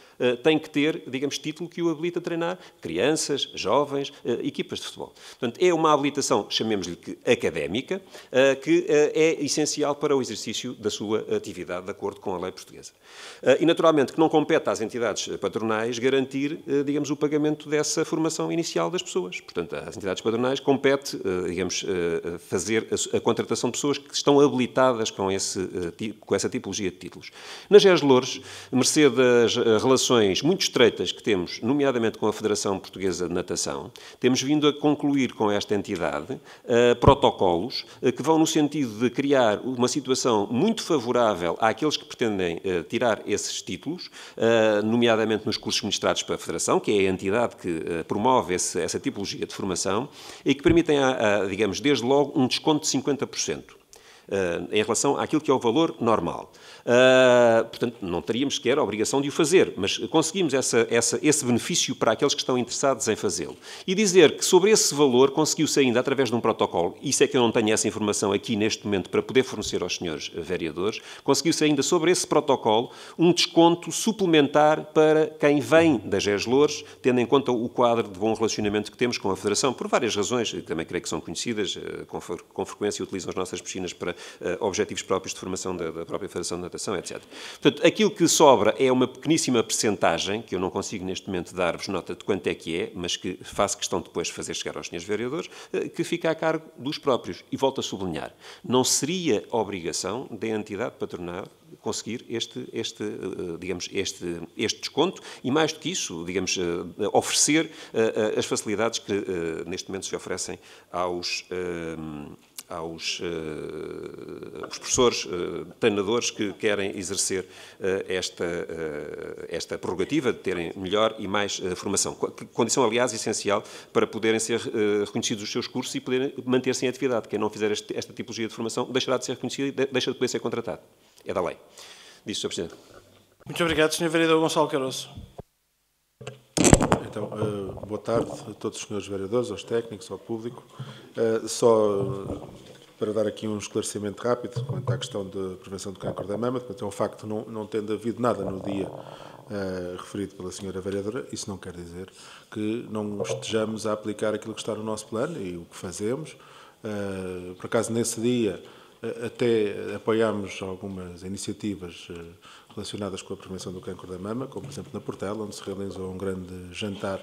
tem que ter, digamos, título que o habilita a treinar crianças, jovens, equipas de futebol. Portanto, é uma habilitação, chamemos-lhe que académica, que é essencial para o exercício da sua atividade, de acordo com a lei portuguesa. E, naturalmente, que não compete às entidades patronais garantir, digamos, o pagamento dessa formação inicial das pessoas. Portanto, às entidades patronais compete, digamos, fazer a contratação de pessoas que estão habilitadas com essa tipologia de títulos. Nas Engenhas Louros, mercê das relações relações muito estreitas que temos, nomeadamente com a Federação Portuguesa de Natação, temos vindo a concluir com esta entidade protocolos que vão no sentido de criar uma situação muito favorável àqueles que pretendem tirar esses títulos, nomeadamente nos cursos ministrados pela Federação, que é a entidade que promove essa tipologia de formação, e que permitem, digamos, desde logo, um desconto de 50%. Em relação àquilo que é o valor normal. Portanto, não teríamos sequer a obrigação de o fazer, mas conseguimos esse benefício para aqueles que estão interessados em fazê-lo. E dizer que sobre esse valor conseguiu-se ainda, através de um protocolo, isso é que eu não tenho essa informação aqui neste momento para poder fornecer aos senhores vereadores, conseguiu-se ainda sobre esse protocolo um desconto suplementar para quem vem da GES Louros, tendo em conta o quadro de bom relacionamento que temos com a Federação, por várias razões, que também creio que são conhecidas, com frequência utilizam as nossas piscinas para objetivos próprios de formação da própria Federação de Natação, etc. Portanto, aquilo que sobra é uma pequeníssima percentagem, que eu não consigo neste momento dar-vos nota de quanto é que é, mas que faço questão depois de fazer chegar aos senhores vereadores, que fica a cargo dos próprios. E volto a sublinhar, não seria obrigação da entidade patronal conseguir este desconto e, mais do que isso, digamos, oferecer as facilidades que neste momento se oferecem aos professores, treinadores que querem exercer esta prerrogativa de terem melhor e mais formação. Condição, aliás, essencial para poderem ser reconhecidos os seus cursos e poderem manter-se em atividade. Quem não fizer esta tipologia de formação deixará de ser reconhecido e deixa de poder ser contratado. É da lei. Diz o Sr. Presidente. Muito obrigado, Sr. Vereador Gonçalo Caroço. Então, boa tarde a todos os senhores vereadores, aos técnicos, ao público. Só para dar aqui um esclarecimento rápido quanto à questão da prevenção do cancro da mama, portanto, é um facto não tendo havido nada no dia referido pela senhora vereadora, isso não quer dizer que não estejamos a aplicar aquilo que está no nosso plano e o que fazemos. Por acaso, nesse dia, até apoiámos algumas iniciativas relacionadas com a prevenção do cancro da mama, como, por exemplo, na Portela, onde se realizou um grande jantar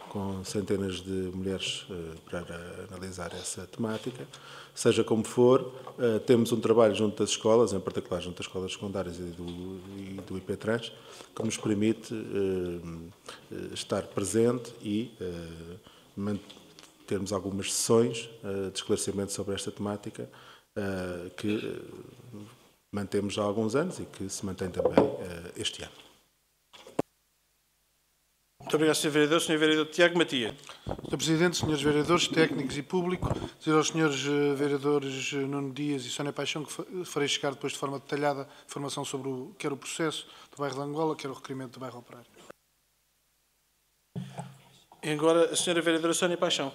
com centenas de mulheres para analisar essa temática. Seja como for, temos um trabalho junto das escolas, em particular junto das escolas secundárias e do IPTrans, que nos permite estar presente e termos algumas sessões de esclarecimento sobre esta temática que mantemos há alguns anos e que se mantém também este ano. Muito obrigado, Sr. Vereador. Sr. Vereador Tiago Matia. Sr. Presidente, Srs. Vereadores, técnicos e público, dizer aos Srs. Vereadores Nuno Dias e Sónia Paixão que farei chegar depois de forma detalhada informação sobre quer o processo do bairro de Angola, quer o requerimento do bairro Operário. E agora a Sra. Vereadora Sónia Paixão.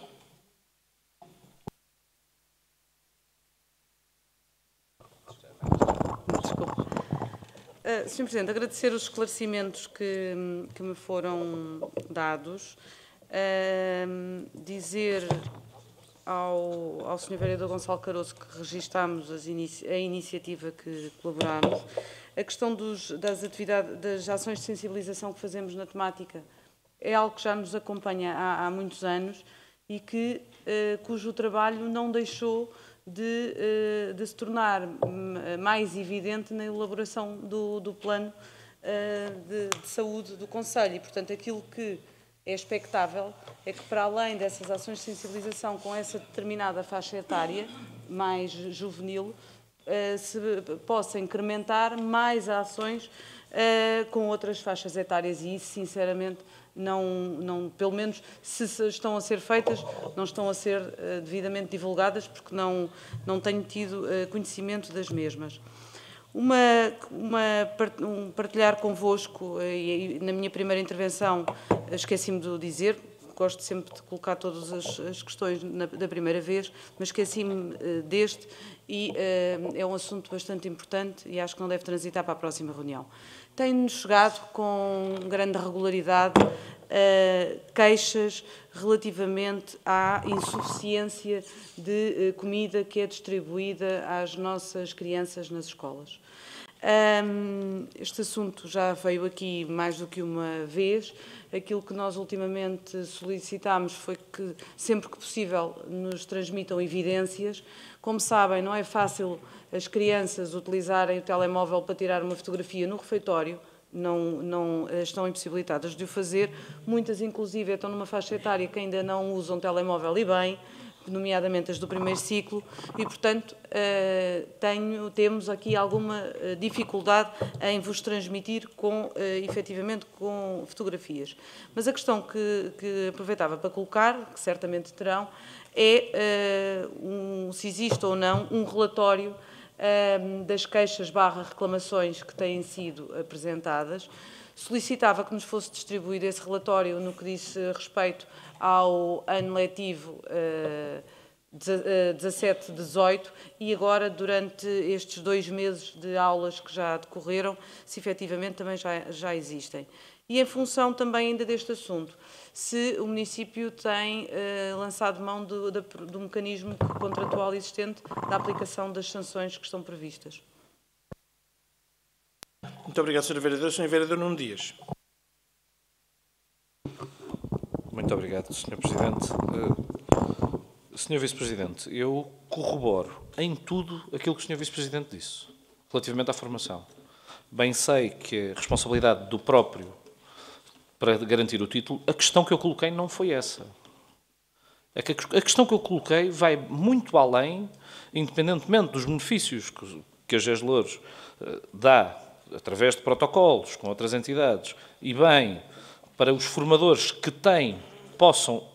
Desculpe. Sr. Presidente, agradecer os esclarecimentos que me foram dados. Dizer ao Sr. Vereador Gonçalo Caroço que registámos a iniciativa que colaborámos. A questão das ações de sensibilização que fazemos na temática é algo que já nos acompanha há muitos anos e cujo trabalho não deixou de se tornar mais evidente na elaboração do plano de saúde do Conselho. E, portanto, aquilo que é expectável é que, para além dessas ações de sensibilização com essa determinada faixa etária, mais juvenil, se possa incrementar mais ações com outras faixas etárias. E isso, sinceramente, pelo menos se estão a ser feitas, não estão a ser devidamente divulgadas, porque não tenho tido conhecimento das mesmas. Partilhar convosco, e na minha primeira intervenção esqueci-me de o dizer, gosto sempre de colocar todas as questões da primeira vez, mas esqueci-me deste e é um assunto bastante importante e acho que não deve transitar para a próxima reunião. Tem-nos chegado com grande regularidade queixas relativamente à insuficiência de comida que é distribuída às nossas crianças nas escolas. Este assunto já veio aqui mais do que uma vez. Aquilo que nós ultimamente solicitámos foi que, sempre que possível, nos transmitam evidências. Como sabem, não é fácil as crianças utilizarem o telemóvel para tirar uma fotografia no refeitório, não estão impossibilitadas de o fazer. Muitas, inclusive, estão numa faixa etária que ainda não usam telemóvel e bem, nomeadamente as do primeiro ciclo, e, portanto, temos aqui alguma dificuldade em vos transmitir efetivamente com fotografias. Mas a questão que aproveitava para colocar, que certamente terão, é se existe ou não um relatório das queixas/reclamações que têm sido apresentadas. Solicitava que nos fosse distribuído esse relatório no que disse respeito ao ano letivo 17-18 e agora, durante estes 2 meses de aulas que já decorreram, se efetivamente também já existem. E em função também ainda deste assunto, se o município tem lançado mão do mecanismo contratual existente da aplicação das sanções que estão previstas. Muito obrigado, Sr. Vereador. Sr. Vereador Nuno Dias. Muito obrigado, Sr. Presidente. Sr. Vice-Presidente, eu corroboro em tudo aquilo que o Sr. Vice-Presidente disse, relativamente à formação. Bem sei que a responsabilidade do próprio para garantir o título, a questão que eu coloquei não foi essa. A questão que eu coloquei vai muito além, independentemente dos benefícios que a GES-Louros dá, através de protocolos com outras entidades, e bem, para os formadores que possam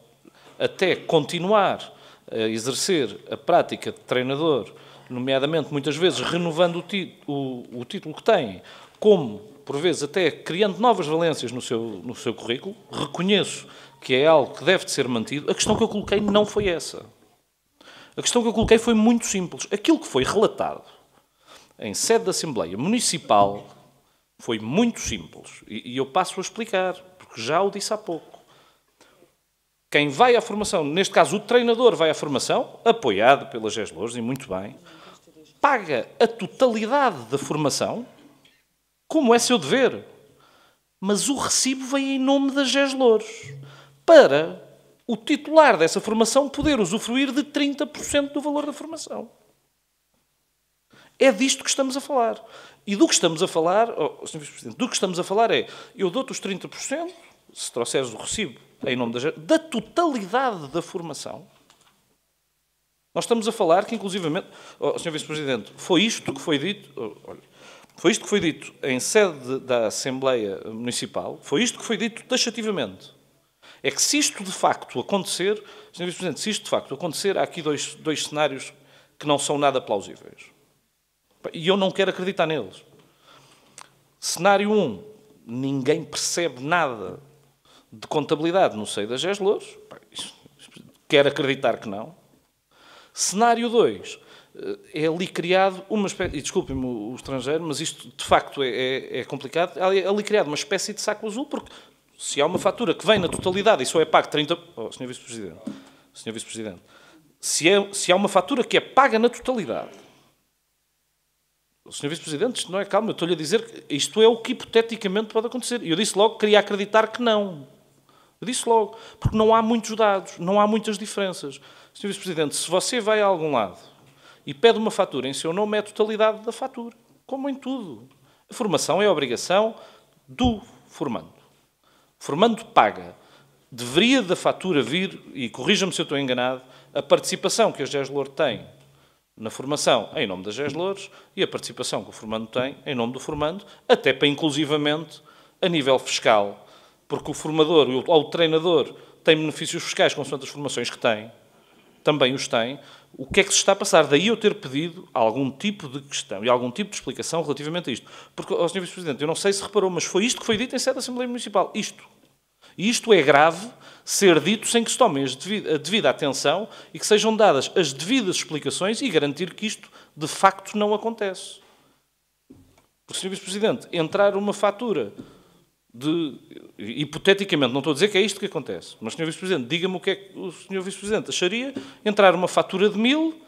até continuar a exercer a prática de treinador, nomeadamente, muitas vezes, renovando o título que têm, como, por vezes, até criando novas valências no seu currículo. Reconheço que é algo que deve de ser mantido. A questão que eu coloquei não foi essa. A questão que eu coloquei foi muito simples. Aquilo que foi relatado em sede da Assembleia Municipal foi muito simples. E eu passo a explicar, porque já o disse há pouco. Quem vai à formação, neste caso o treinador vai à formação, apoiado pela GES-Louros, e muito bem, paga a totalidade da formação, como é seu dever. Mas o recibo vem em nome da GES-Louros, para o titular dessa formação poder usufruir de 30% do valor da formação. É disto que estamos a falar. E do que estamos a falar, Sr. Vice-Presidente, do que estamos a falar é, eu dou-te os 30%, se trouxeres o recibo em nome da totalidade da formação. Nós estamos a falar que, inclusivamente, Sr. Vice-Presidente, foi isto que foi dito, foi isto que foi dito em sede da Assembleia Municipal, foi isto que foi dito taxativamente. É que se isto de facto acontecer, Sr. Vice-Presidente, se isto de facto acontecer, há aqui dois cenários que não são nada plausíveis. E eu não quero acreditar neles. Cenário 1, ninguém percebe nada de contabilidade no seio da GES-Louros. Quero acreditar que não. Cenário 2, é ali criado uma espécie, e desculpem-me o estrangeiro, mas isto de facto é complicado, é ali criado uma espécie de saco azul, porque se há uma fatura que vem na totalidade e só é pago 30%... Sr. Vice-Presidente, se há uma fatura que é paga na totalidade, o Sr. Vice-Presidente, isto não é calma, eu estou-lhe a dizer que isto é o que hipoteticamente pode acontecer. E eu disse logo que queria acreditar que não. Eu disse logo, porque não há muitos dados, não há muitas diferenças. Sr. Vice-Presidente, se você vai a algum lado e pede uma fatura em seu nome, é a totalidade da fatura, como em tudo. A formação é a obrigação do formando. O formando paga. Deveria da fatura vir, e corrija-me se eu estou enganado, a participação que a GES-Louros tem na formação em nome da GES-Louros e a participação que o formando tem em nome do formando, até para inclusivamente a nível fiscal, porque o formador ou o treinador tem benefícios fiscais consoante as formações que tem, também os tem. O que é que se está a passar? Daí eu ter pedido algum tipo de questão e algum tipo de explicação relativamente a isto. Porque, Sr. Vice-Presidente, eu não sei se reparou, mas foi isto que foi dito em sede da Assembleia Municipal. Isto. E isto é grave ser dito sem que se tomem a devida atenção e que sejam dadas as devidas explicações e garantir que isto, de facto, não acontece. Porque, Sr. Vice-Presidente, entrar uma fatura hipoteticamente, não estou a dizer que é isto que acontece, mas, Sr. Vice-Presidente, diga-me o que é que o Sr. Vice-Presidente acharia entrar uma fatura de 1000,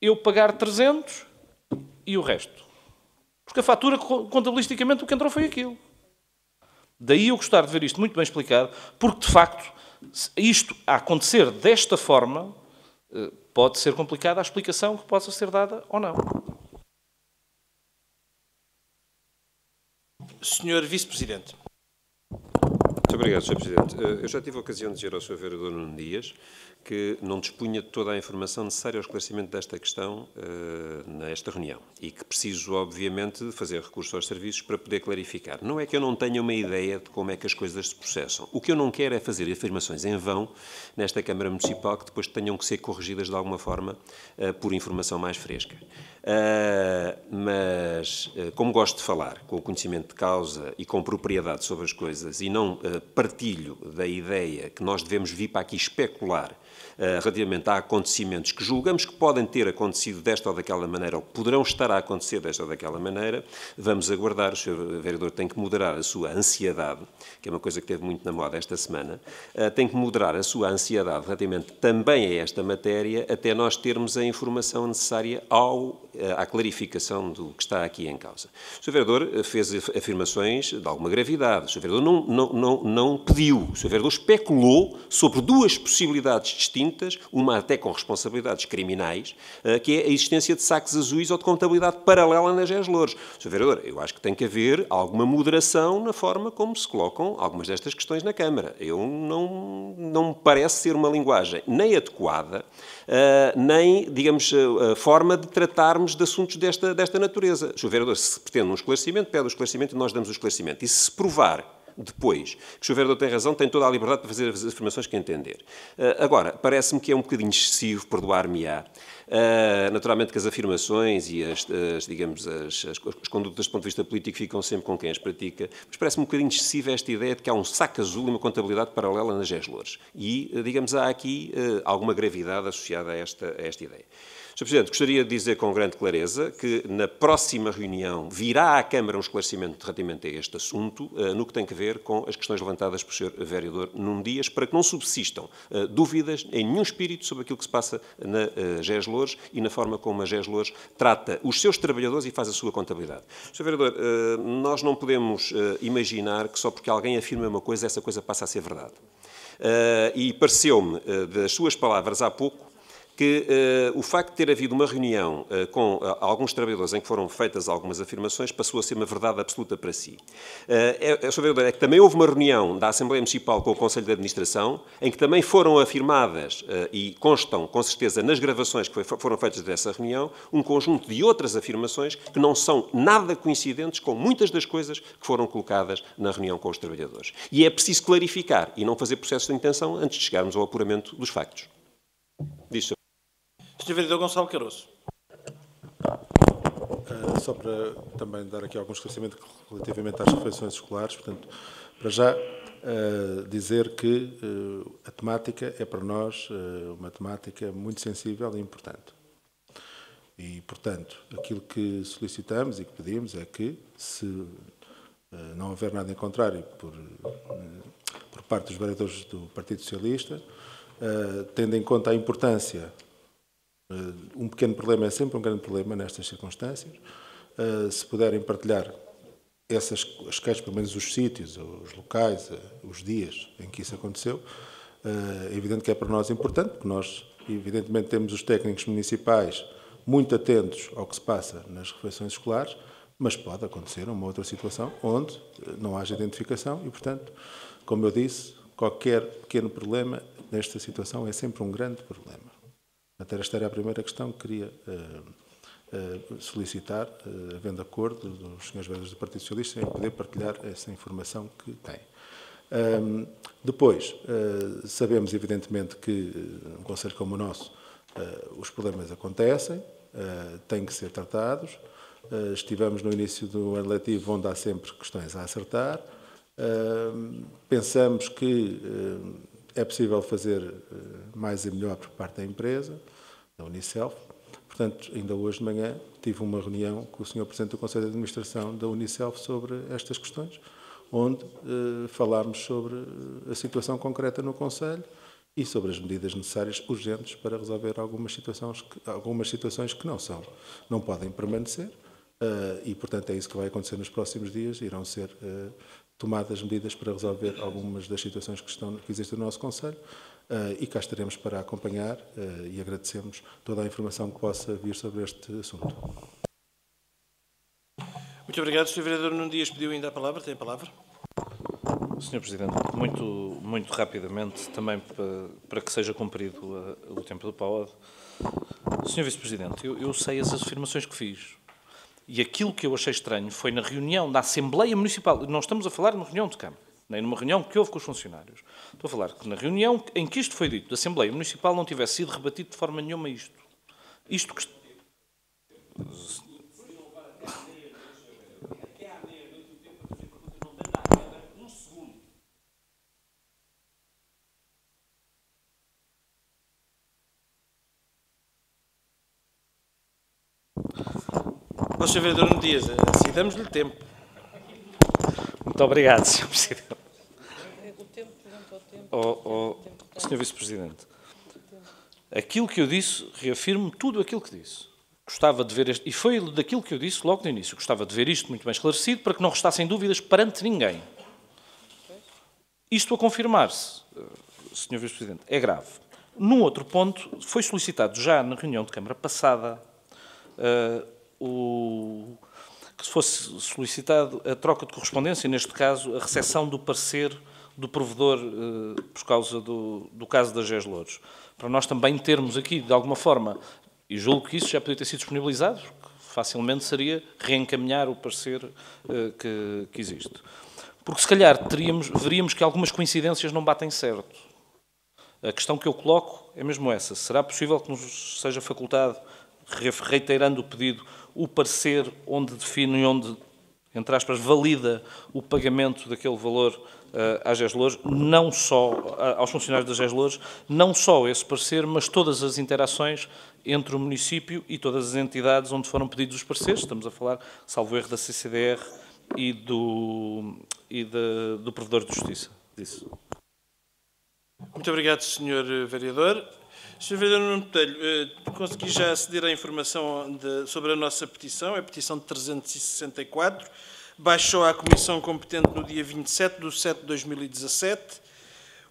eu pagar 300 e o resto. Porque a fatura, contabilisticamente, o que entrou foi aquilo. Daí eu gostar de ver isto muito bem explicado, porque, de facto, isto a acontecer desta forma, pode ser complicada a explicação que possa ser dada ou não. Senhor Vice-Presidente. Muito obrigado, Sr. Presidente. Eu já tive a ocasião de dizer ao Sr. Vereador Nuno Dias que não dispunha de toda a informação necessária ao esclarecimento desta questão nesta reunião e que preciso, obviamente, fazer recurso aos serviços para poder clarificar. Não é que eu não tenha uma ideia de como é que as coisas se processam. O que eu não quero é fazer afirmações em vão nesta Câmara Municipal que depois tenham que ser corrigidas de alguma forma por informação mais fresca. Mas, como gosto de falar com o conhecimento de causa e com propriedade sobre as coisas e não partilho da ideia que nós devemos vir para aqui especular relativamente a acontecimentos que julgamos que podem ter acontecido desta ou daquela maneira ou que poderão estar a acontecer desta ou daquela maneira, vamos aguardar. O Sr. Vereador tem que moderar a sua ansiedade, que é uma coisa que teve muito na moda esta semana, tem que moderar a sua ansiedade relativamente também a esta matéria até nós termos a informação necessária à clarificação do que está aqui em causa. O Sr. Vereador fez afirmações de alguma gravidade. O Sr. Vereador não pediu. O Sr. Vereador especulou sobre duas possibilidades distintas, uma até com responsabilidades criminais, que é a existência de saques azuis ou de contabilidade paralela nas GES-Louros. Sr. Vereador, eu acho que tem que haver alguma moderação na forma como se colocam algumas destas questões na Câmara. Não me parece ser uma linguagem nem adequada, nem, digamos, a forma de tratarmos de assuntos desta natureza. Sr. Vereador, se pretende um esclarecimento, pede o esclarecimento e nós damos o esclarecimento. E se provar depois que o Sr. Vereador tem razão, tem toda a liberdade para fazer as afirmações que entender. Agora, parece-me que é um bocadinho excessivo, perdoar-me-á, naturalmente que as afirmações e as condutas do ponto de vista político ficam sempre com quem as pratica, mas parece-me um bocadinho excessiva esta ideia de que há um saco azul e uma contabilidade paralela nas GES-Louros. E, digamos, há aqui alguma gravidade associada a esta ideia. Sr. Presidente, gostaria de dizer com grande clareza que na próxima reunião virá à Câmara um esclarecimento relativamente a este assunto, no que tem a ver com as questões levantadas pelo Sr. Vereador Nuno Dias, para que não subsistam dúvidas em nenhum espírito sobre aquilo que se passa na GES-Louros e na forma como a GES-Louros trata os seus trabalhadores e faz a sua contabilidade. Sr. Vereador, nós não podemos imaginar que só porque alguém afirma uma coisa, essa coisa passa a ser verdade. E pareceu-me, das suas palavras há pouco, que o facto de ter havido uma reunião com alguns trabalhadores em que foram feitas algumas afirmações passou a ser uma verdade absoluta para si. Sr. Vereador, é que também houve uma reunião da Assembleia Municipal com o Conselho de Administração em que também foram afirmadas e constam, com certeza, nas gravações que foram feitas dessa reunião, um conjunto de outras afirmações que não são nada coincidentes com muitas das coisas que foram colocadas na reunião com os trabalhadores. E é preciso clarificar e não fazer processo de intenção antes de chegarmos ao apuramento dos factos. Diz, Sr. Sr. Vereador Gonçalo Caroço. Só para também dar aqui algum esclarecimento relativamente às refeições escolares, portanto, para já dizer que a temática é para nós uma temática muito sensível e importante. E, portanto, aquilo que solicitamos e que pedimos é que, se não houver nada em contrário por parte dos vereadores do Partido Socialista, tendo em conta a importância, um pequeno problema é sempre um grande problema nestas circunstâncias. Se puderem partilhar as queixas, pelo menos os sítios, os locais, os dias em que isso aconteceu, é evidente que é para nós importante, porque nós, evidentemente, temos os técnicos municipais muito atentos ao que se passa nas refeições escolares, mas pode acontecer uma outra situação onde não haja identificação e, portanto, como eu disse, qualquer pequeno problema nesta situação é sempre um grande problema. Até esta era a primeira questão que queria solicitar, havendo acordo dos senhores vereadores do Partido Socialista, em poder partilhar essa informação que têm. Depois, sabemos evidentemente que num Conselho como o nosso os problemas acontecem, têm que ser tratados. Estivemos no início do ano letivo onde há sempre questões a acertar. Pensamos que é possível fazer mais e melhor por parte da empresa, da Unicelf. Portanto, ainda hoje de manhã tive uma reunião com o Sr. Presidente do Conselho de Administração da Unicelf sobre estas questões, onde falámos sobre a situação concreta no Conselho e sobre as medidas necessárias urgentes para resolver algumas situações que não podem permanecer. E, portanto, é isso que vai acontecer nos próximos dias. Irão ser tomadas medidas para resolver algumas das situações que existem no nosso Conselho e cá estaremos para acompanhar e agradecemos toda a informação que possa vir sobre este assunto. Muito obrigado. Sr. Vereador Nuno Dias pediu ainda a palavra. Tem a palavra. Sr. Presidente, muito rapidamente, também para que seja cumprido o tempo do PAOD. Sr. Vice-Presidente, eu sei as afirmações que fiz. E aquilo que eu achei estranho foi na reunião da Assembleia Municipal. Não estamos a falar numa reunião de Câmara, nem numa reunião que houve com os funcionários. Estou a falar que na reunião em que isto foi dito, da Assembleia Municipal, não tivesse sido rebatido de forma nenhuma isto. Isto que... Ó, Sr. Vereador Nuno Dias, assim damos-lhe tempo. Muito obrigado, Sr. Presidente. Sr. Vice-Presidente, aquilo que eu disse, reafirmo tudo aquilo que disse. Gostava de ver este, e foi daquilo que eu disse logo no início, gostava de ver isto muito bem esclarecido para que não restassem dúvidas perante ninguém. Isto a confirmar-se, Sr. Vice-Presidente, é grave. Num outro ponto, foi solicitado já na reunião de Câmara passada que fosse solicitado a troca de correspondência, neste caso, a recepção do parecer do provedor por causa do caso da GES Louros. Para nós também termos aqui, de alguma forma, e julgo que isso já podia ter sido disponibilizado, porque facilmente seria reencaminhar o parecer que existe. Porque, se calhar, veríamos que algumas coincidências não batem certo. A questão que eu coloco é mesmo essa. Será possível que nos seja facultado, reiterando o pedido, o parecer onde define e onde, entre aspas, valida o pagamento daquele valor à GES Louros, não só aos funcionários da GES Louros, não só esse parecer, mas todas as interações entre o município e todas as entidades onde foram pedidos os pareceres. Estamos a falar, salvo erro, da CCDR e do Provedor de Justiça. Disso. Muito obrigado, Sr. Vereador. Sr. Vereador Nuno Botelho, consegui já aceder à informação sobre a nossa petição, é a petição de 364, baixou à Comissão competente no dia 27/7/2017.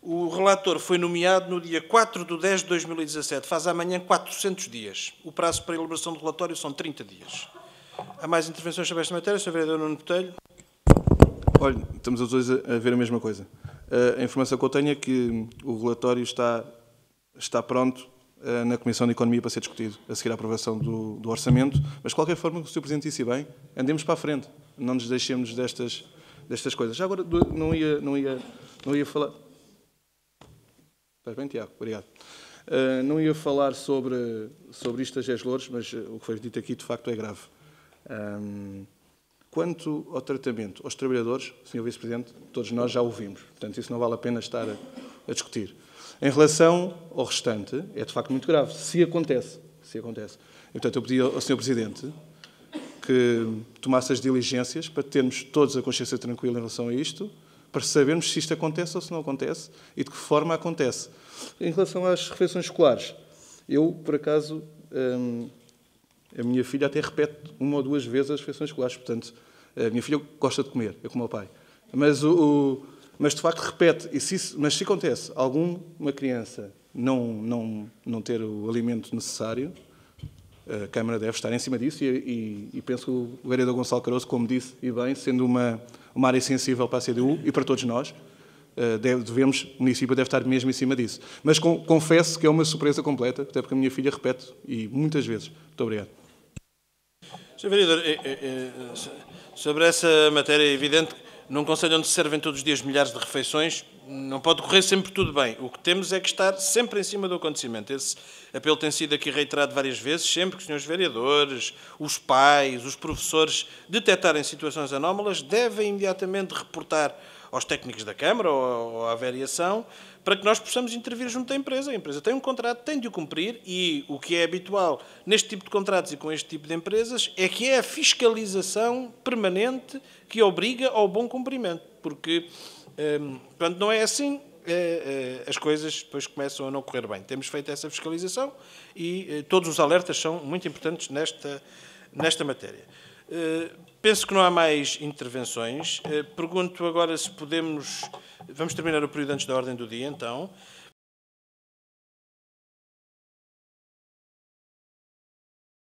O relator foi nomeado no dia 4/10/2017, faz amanhã 400 dias. O prazo para a elaboração do relatório são 30 dias. Há mais intervenções sobre esta matéria, Sr. Vereador Nuno Botelho? Olha, estamos os dois a ver a mesma coisa. A informação que eu tenho é que o relatório está pronto na Comissão de Economia para ser discutido, a seguir à aprovação do orçamento, mas de qualquer forma, o Sr. Presidente disse bem, andemos para a frente, não nos deixemos destas coisas. Já agora não ia falar... Estás bem, Tiago? Obrigado. Não ia falar sobre isto das GES Louros, mas o que foi dito aqui de facto é grave. Quanto ao tratamento aos trabalhadores, Sr. Vice-Presidente, todos nós já ouvimos, portanto isso não vale a pena estar a discutir. Em relação ao restante, é de facto muito grave, se acontece. E, portanto, eu pedi ao Sr. Presidente que tomasse as diligências para termos todos a consciência tranquila em relação a isto, para sabermos se isto acontece ou se não acontece e de que forma acontece. Em relação às refeições escolares, eu, por acaso, a minha filha até repete 1 ou 2 vezes as refeições escolares, portanto, a minha filha gosta de comer, eu como o pai. Mas de facto repete, mas se acontece alguma criança não ter o alimento necessário, a Câmara deve estar em cima disso e penso que o vereador Gonçalo Caroso, como disse, e bem, sendo uma área sensível para a CDU e para todos nós, o município deve estar mesmo em cima disso. Mas confesso que é uma surpresa completa, até porque a minha filha repete, e muitas vezes. Muito obrigado. Sr. Vereador, sobre essa matéria, é evidente que num concelho onde se servem todos os dias milhares de refeições, não pode correr sempre tudo bem. O que temos é que estar sempre em cima do acontecimento. Esse apelo tem sido aqui reiterado várias vezes, sempre que os senhores vereadores, os pais, os professores detectarem situações anómalas, devem imediatamente reportar aos técnicos da Câmara ou à variação, para que nós possamos intervir junto da empresa. A empresa tem um contrato, tem de o cumprir, e o que é habitual neste tipo de contratos e com este tipo de empresas é que é a fiscalização permanente que obriga ao bom cumprimento, porque quando não é assim, as coisas depois começam a não correr bem. Temos feito essa fiscalização e todos os alertas são muito importantes nesta matéria. Penso que não há mais intervenções. Pergunto agora se podemos... Vamos terminar o período antes da ordem do dia, então.